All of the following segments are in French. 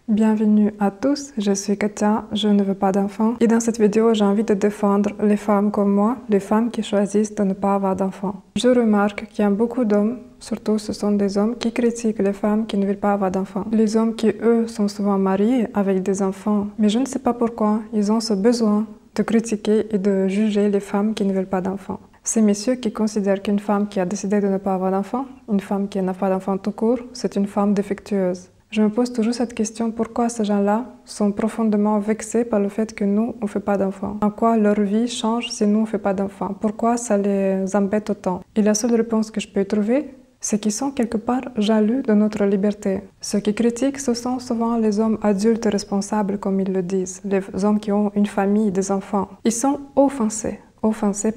Bienvenue à tous, je suis Katia, je ne veux pas d'enfants. Et dans cette vidéo, j'ai envie de défendre les femmes comme moi, les femmes qui choisissent de ne pas avoir d'enfants. Je remarque qu'il y a beaucoup d'hommes, surtout ce sont des hommes, qui critiquent les femmes qui ne veulent pas avoir d'enfants. Les hommes qui, eux, sont souvent mariés avec des enfants. Mais je ne sais pas pourquoi, ils ont ce besoin de critiquer et de juger les femmes qui ne veulent pas d'enfants. Ces messieurs qui considèrent qu'une femme qui a décidé de ne pas avoir d'enfant, une femme qui n'a pas d'enfant tout court, c'est une femme défectueuse. Je me pose toujours cette question, pourquoi ces gens-là sont profondément vexés par le fait que nous, on ne fait pas d'enfants? En quoi leur vie change si nous, on ne fait pas d'enfants? Pourquoi ça les embête autant? Et la seule réponse que je peux y trouver, c'est qu'ils sont quelque part jaloux de notre liberté. Ceux qui critiquent, ce sont souvent les hommes adultes responsables, comme ils le disent, les hommes qui ont une famille, des enfants. Ils sont offensés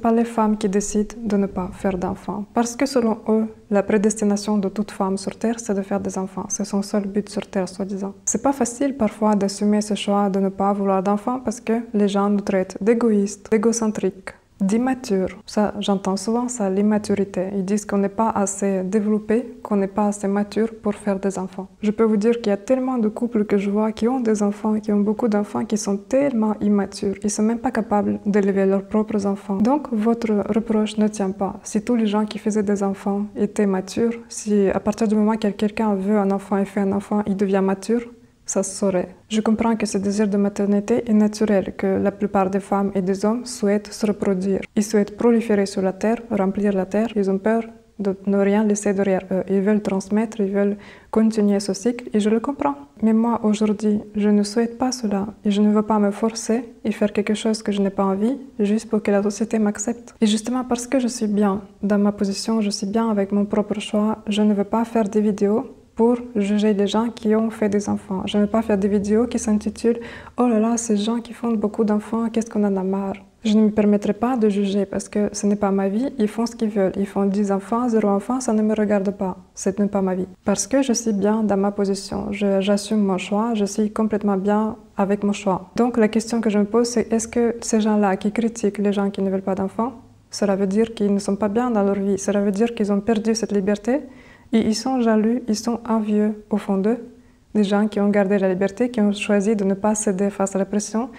par les femmes qui décident de ne pas faire d'enfants. Parce que selon eux, la prédestination de toute femme sur Terre, c'est de faire des enfants. C'est son seul but sur Terre, soi-disant. C'est pas facile parfois d'assumer ce choix de ne pas vouloir d'enfants parce que les gens nous traitent d'égoïstes, d'égocentriques, d'immatures. Ça, j'entends souvent ça, l'immaturité. Ils disent qu'on n'est pas assez développé, qu'on n'est pas assez mature pour faire des enfants. Je peux vous dire qu'il y a tellement de couples que je vois qui ont des enfants, qui ont beaucoup d'enfants, qui sont tellement immatures. Ils sont même pas capables d'élever leurs propres enfants. Donc, votre reproche ne tient pas. Si tous les gens qui faisaient des enfants étaient matures, si à partir du moment que quelqu'un veut un enfant et fait un enfant, il devient mature, ça se saurait. Je comprends que ce désir de maternité est naturel, que la plupart des femmes et des hommes souhaitent se reproduire. Ils souhaitent proliférer sur la Terre, remplir la Terre. Ils ont peur de ne rien laisser derrière eux. Ils veulent transmettre, ils veulent continuer ce cycle et je le comprends. Mais moi, aujourd'hui, je ne souhaite pas cela et je ne veux pas me forcer et faire quelque chose que je n'ai pas envie juste pour que la société m'accepte. Et justement parce que je suis bien dans ma position, je suis bien avec mon propre choix, je ne veux pas faire des vidéos pour juger les gens qui ont fait des enfants. Je ne veux pas faire des vidéos qui s'intitulent « Oh là là, ces gens qui font beaucoup d'enfants, qu'est-ce qu'on en a marre ?» Je ne me permettrai pas de juger parce que ce n'est pas ma vie, ils font ce qu'ils veulent. Ils font 10 enfants, 0 enfants, ça ne me regarde pas. Ce n'est pas ma vie. Parce que je suis bien dans ma position, j'assume mon choix, je suis complètement bien avec mon choix. Donc la question que je me pose, c'est est-ce que ces gens-là qui critiquent les gens qui ne veulent pas d'enfants, cela veut dire qu'ils ne sont pas bien dans leur vie, cela veut dire qu'ils ont perdu cette liberté? Et ils sont jaloux, ils sont envieux au fond d'eux, des gens qui ont gardé la liberté, qui ont choisi de ne pas céder face à la pression,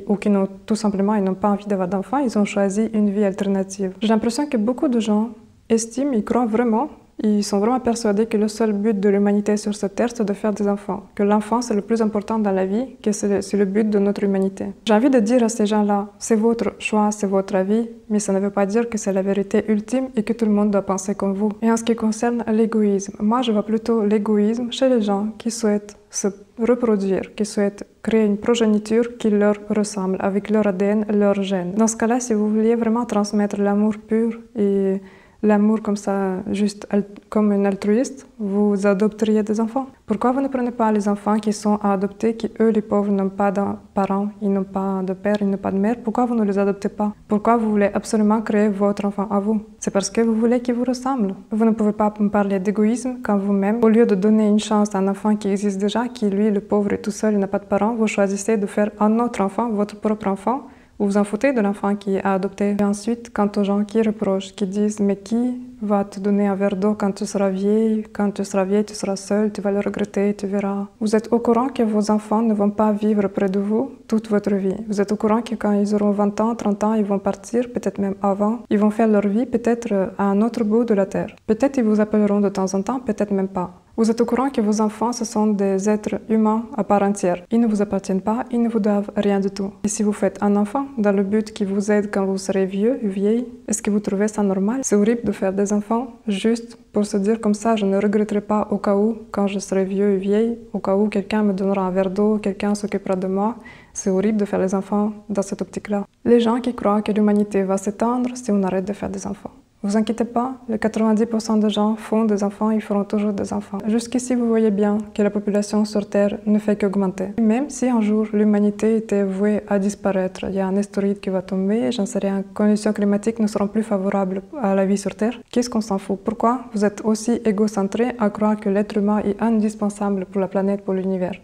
ou qui n'ont tout simplement, ils n'ont pas envie d'avoir d'enfants, ils ont choisi une vie alternative. J'ai l'impression que beaucoup de gens estiment, ils croient vraiment, ils sont vraiment persuadés que le seul but de l'humanité sur cette terre, c'est de faire des enfants, que l'enfant c'est le plus important dans la vie, que c'est le but de notre humanité. J'ai envie de dire à ces gens-là, c'est votre choix, c'est votre avis, mais ça ne veut pas dire que c'est la vérité ultime et que tout le monde doit penser comme vous. Et en ce qui concerne l'égoïsme, moi je vois plutôt l'égoïsme chez les gens qui souhaitent se reproduire, qui souhaitent créer une progéniture qui leur ressemble, avec leur ADN, leurs gènes. Dans ce cas-là, si vous vouliez vraiment transmettre l'amour pur et l'amour comme ça, juste comme un altruiste, vous adopteriez des enfants. Pourquoi vous ne prenez pas les enfants qui sont à adopter, qui eux, les pauvres, n'ont pas de parents, ils n'ont pas de père, ils n'ont pas de mère, pourquoi vous ne les adoptez pas? Pourquoi vous voulez absolument créer votre enfant à vous? C'est parce que vous voulez qu'il vous ressemble. Vous ne pouvez pas me parler d'égoïsme quand vous-même, au lieu de donner une chance à un enfant qui existe déjà, qui lui, le pauvre, est tout seul, il n'a pas de parents, vous choisissez de faire un autre enfant, votre propre enfant. Vous vous en foutez de l'enfant qui est adopté. Et ensuite, quant aux gens qui reprochent, qui disent « Mais qui va te donner un verre d'eau quand tu seras vieille? Quand tu seras vieille, tu seras seule, tu vas le regretter, tu verras. » Vous êtes au courant que vos enfants ne vont pas vivre près de vous toute votre vie. Vous êtes au courant que quand ils auront 20 ans, 30 ans, ils vont partir, peut-être même avant. Ils vont faire leur vie peut-être à un autre bout de la terre. Peut-être ils vous appelleront de temps en temps, peut-être même pas. Vous êtes au courant que vos enfants, ce sont des êtres humains à part entière. Ils ne vous appartiennent pas, ils ne vous doivent rien du tout. Et si vous faites un enfant dans le but qu'il vous aide quand vous serez vieux ou vieille, est-ce que vous trouvez ça normal? C'est horrible de faire des enfants juste pour se dire comme ça, je ne regretterai pas au cas où, quand je serai vieux ou vieille, au cas où quelqu'un me donnera un verre d'eau, quelqu'un s'occupera de moi. C'est horrible de faire des enfants dans cette optique-là. Les gens qui croient que l'humanité va s'étendre si on arrête de faire des enfants. Vous inquiétez pas, les 90% des gens font des enfants, ils feront toujours des enfants. Jusqu'ici, vous voyez bien que la population sur Terre ne fait qu'augmenter. Même si un jour l'humanité était vouée à disparaître, il y a un astéroïde qui va tomber, j'en sais rien, les conditions climatiques ne seront plus favorables à la vie sur Terre, qu'est-ce qu'on s'en fout? Pourquoi vous êtes aussi égocentré à croire que l'être humain est indispensable pour la planète, pour l'univers?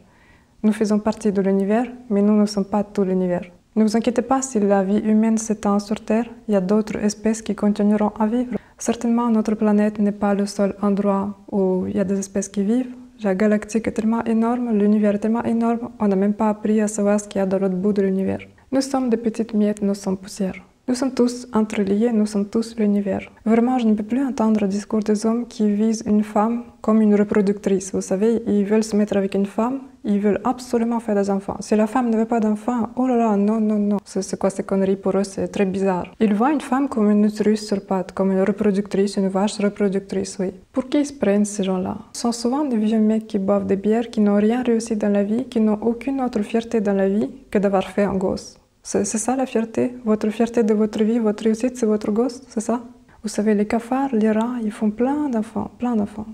Nous faisons partie de l'univers, mais nous ne sommes pas tout l'univers. Ne vous inquiétez pas si la vie humaine s'étend sur Terre, il y a d'autres espèces qui continueront à vivre. Certainement, notre planète n'est pas le seul endroit où il y a des espèces qui vivent. La galactique est tellement énorme, l'univers est tellement énorme, on n'a même pas appris à savoir ce qu'il y a dans l'autre bout de l'univers. Nous sommes des petites miettes, nous sommes poussière. Nous sommes tous entreliés, nous sommes tous l'univers. Vraiment, je ne peux plus entendre le discours des hommes qui visent une femme comme une reproductrice. Vous savez, ils veulent se mettre avec une femme, ils veulent absolument faire des enfants. Si la femme ne veut pas d'enfants, oh là là, non, non, non. C'est quoi ces conneries pour eux? C'est très bizarre. Ils voient une femme comme une utérus sur pattes, comme une reproductrice, une vache reproductrice, oui. Pour qui ils se prennent ces gens-là? Ce sont souvent des vieux mecs qui boivent des bières, qui n'ont rien réussi dans la vie, qui n'ont aucune autre fierté dans la vie que d'avoir fait un gosse. C'est ça la fierté? Votre fierté de votre vie, votre réussite, c'est votre gosse, c'est ça? Vous savez, les cafards, les rats, ils font plein d'enfants,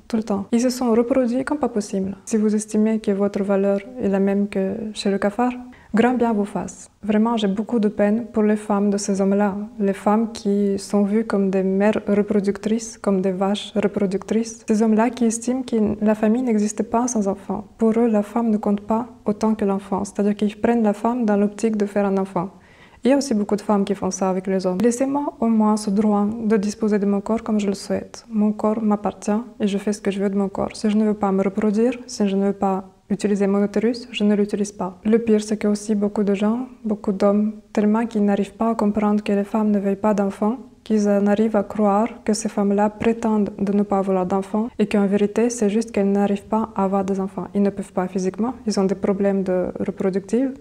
tout le temps. Ils se sont reproduits comme pas possible. Si vous estimez que votre valeur est la même que chez le cafard, grand bien vous fasse. Vraiment, j'ai beaucoup de peine pour les femmes de ces hommes-là. Les femmes qui sont vues comme des mères reproductrices, comme des vaches reproductrices. Ces hommes-là qui estiment que la famille n'existe pas sans enfant. Pour eux, la femme ne compte pas autant que l'enfant. C'est-à-dire qu'ils prennent la femme dans l'optique de faire un enfant. Il y a aussi beaucoup de femmes qui font ça avec les hommes. Laissez-moi au moins ce droit de disposer de mon corps comme je le souhaite. Mon corps m'appartient et je fais ce que je veux de mon corps. Si je ne veux pas me reproduire, si je ne veux pas utiliser mon utérus, je ne l'utilise pas. Le pire, c'est qu'il y a aussi beaucoup de gens, beaucoup d'hommes, tellement qu'ils n'arrivent pas à comprendre que les femmes ne veulent pas d'enfants, qu'ils en arrivent à croire que ces femmes-là prétendent de ne pas vouloir d'enfants et qu'en vérité, c'est juste qu'elles n'arrivent pas à avoir des enfants. Ils ne peuvent pas physiquement, ils ont des problèmes reproductifs.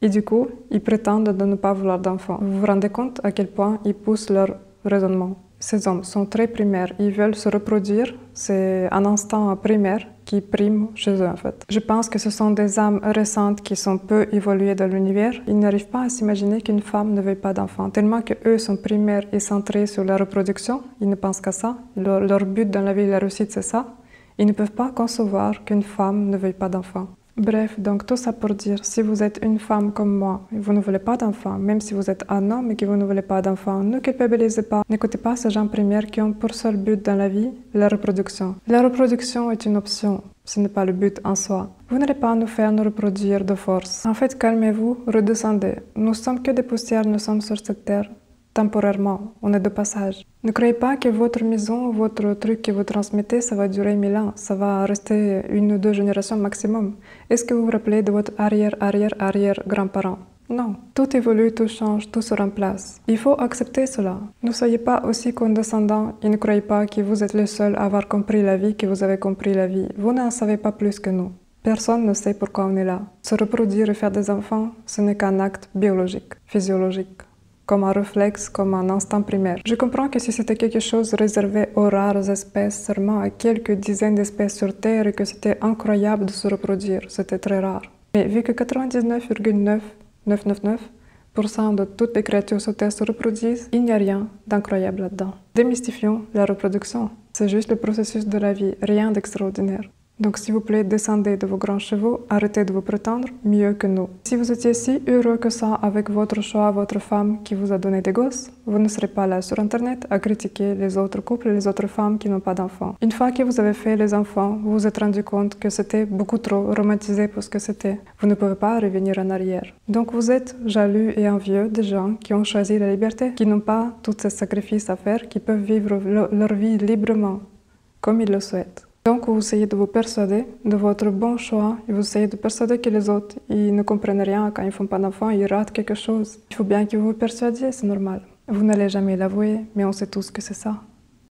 Et du coup, ils prétendent de ne pas vouloir d'enfants. Vous vous rendez compte à quel point ils poussent leur raisonnement. Ces hommes sont très primaires, ils veulent se reproduire, c'est un instinct primaire qui prime chez eux en fait. Je pense que ce sont des âmes récentes qui sont peu évoluées dans l'univers. Ils n'arrivent pas à s'imaginer qu'une femme ne veuille pas d'enfants, tellement qu'eux sont primaires et centrés sur la reproduction, ils ne pensent qu'à ça. Leur but dans la vie et la réussite, c'est ça. Ils ne peuvent pas concevoir qu'une femme ne veuille pas d'enfants. Bref, donc tout ça pour dire, si vous êtes une femme comme moi et vous ne voulez pas d'enfants, même si vous êtes un homme et que vous ne voulez pas d'enfants, ne culpabilisez pas. N'écoutez pas ces gens primaires qui ont pour seul but dans la vie la reproduction. La reproduction est une option, ce n'est pas le but en soi. Vous n'allez pas nous faire nous reproduire de force. En fait, calmez-vous, redescendez. Nous sommes que des poussières, nous sommes sur cette terre. Temporairement, on est de passage. Ne croyez pas que votre maison, votre truc que vous transmettez, ça va durer 1000 ans, ça va rester 1 ou 2 générations maximum. Est-ce que vous vous rappelez de votre arrière-grand-parent? Non. Tout évolue, tout change, tout se remplace. Il faut accepter cela. Ne soyez pas aussi condescendants et ne croyez pas que vous êtes le seul à avoir compris la vie, que vous avez compris la vie. Vous n'en savez pas plus que nous. Personne ne sait pourquoi on est là. Se reproduire et faire des enfants, ce n'est qu'un acte biologique, physiologique. Comme un réflexe, comme un instinct primaire. Je comprends que si c'était quelque chose réservé aux rares espèces, seulement à quelques dizaines d'espèces sur Terre, et que c'était incroyable de se reproduire, c'était très rare. Mais vu que 99,9999% de toutes les créatures sur Terre se reproduisent, il n'y a rien d'incroyable là-dedans. Démystifions la reproduction. C'est juste le processus de la vie, rien d'extraordinaire. Donc s'il vous plaît, descendez de vos grands chevaux, arrêtez de vous prétendre mieux que nous. Si vous étiez si heureux que ça avec votre choix, votre femme qui vous a donné des gosses, vous ne serez pas là sur Internet à critiquer les autres couples et les autres femmes qui n'ont pas d'enfants. Une fois que vous avez fait les enfants, vous vous êtes rendu compte que c'était beaucoup trop romantisé pour ce que c'était. Vous ne pouvez pas revenir en arrière. Donc vous êtes jaloux et envieux des gens qui ont choisi la liberté, qui n'ont pas tous ces sacrifices à faire, qui peuvent vivre leur vie librement, comme ils le souhaitent. Donc vous essayez de vous persuader de votre bon choix et vous essayez de persuader que les autres ils ne comprennent rien quand ils ne font pas d'enfants, ils ratent quelque chose. Il faut bien que vous vous persuadiez, c'est normal. Vous n'allez jamais l'avouer, mais on sait tous que c'est ça.